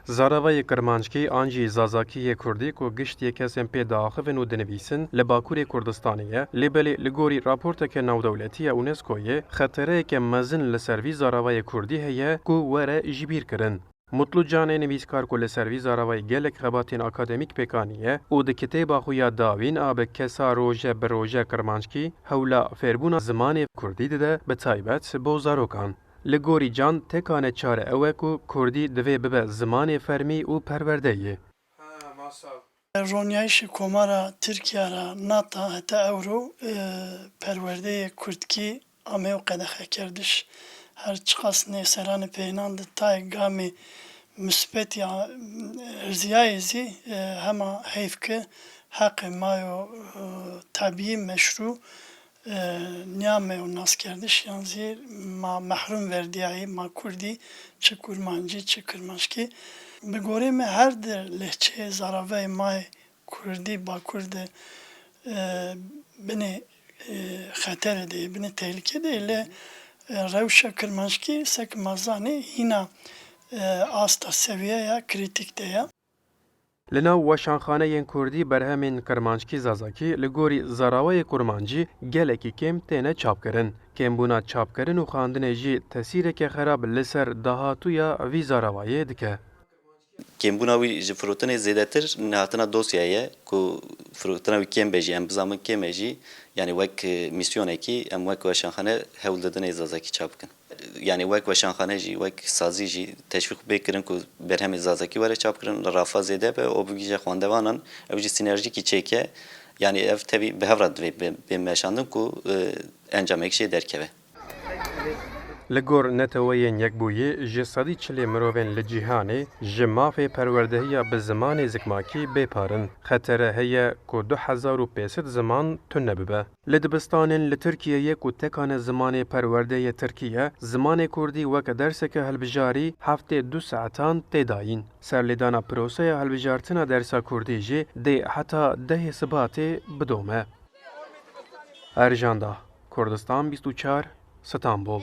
Zaravayê Kirmanckî an jî zazakiyê Kurdî ku giştî kesên pê diaxivin û dinivîsin li Bakurê Kurdistanê ye, lêbelê li gorî raporteke navdewletî ya UNESCOyê xetereyeke mezin li ser vî zaravayê Kurdî heye ku were jî bîr kirin. Mutlu Canê nivîskar ku li ser vî zaravayê gelek xebatên akademîk pêkaniye û di kitêba xwe ya dawîn a bi kesa roje bi roje Kirmanckî hewla fêrbûna zimanê Kurdî dide bi taybet bo zarokan. Li gorî Can tekane çare ew e ku Kurdî divê bibe zimanê fermî û perwerdeyê. Ronyayişê komara Tirkiye ra NATO heta Ewro perwerdeyê Kurdkî amê û qedexeker her çiqastinê seranê peynan di tayê gamê müspet ya erziyayê zî hema heyv ki heqê mayo tabiî meşru niyame û naskerdiş yan zî ma mehrum verdiyayê ma Kurdî çi Kurmancî çi Kirmanckî bi gorê me her der lehçeyê zaravayê mayê Kurdî Bakur de binê xeterê de binê tehlike de lê rewşa Kirmanckî sek mazanê hîna asta seviyeya krîtîk de ye. Li nav weşanxaneyên Kurdî berhemên Kirmanckî Zazakî li gorî zarawayê Kurmancî gelekî kêm têne çapkirin. Kêmbûna çapkirin û xandinê jî tesîreke xerab li ser dahatûya vî zarawayê dike. Kêmbûna wî ji firotinê zêdetir nehatina dosyayê ku firotina wî kêm be jî em bizamin kêm e jî yanî wek misyonekî em wek weşanxane hewl didin ê Zazakî çap bikin. Yani wek weşanxane jî wek sazî jî teşvîq bêkirin ku berhemê Zazakî were çapkirin li rafazê de be û bigîje xwendevanan ew jî sînerjîkî çêke yani ev tevî bi hev re divê bê meşandin ku encamekî jê derkeve. Li gor neteweyên Yekbûyî ji sedî çilê mirovên li cîhanê ji mafê perwerdehiya bi zimanê zikmakî bêparin. Xetere heye ku 2500 ziman tune nebibe. Li dibistanên li Tirkiyeyê ku tekane zimanê perwerdeyê Tirkiye, zimanê Kurdî weke derseke hilbijarî heftê 2 saetan tê dayîn. Serlêdana proseya hilbijartina dersa Kurdî jî dê heta 10 Sibatê bidome. Ercan Dağ, Kurdistan 24, İstanbul.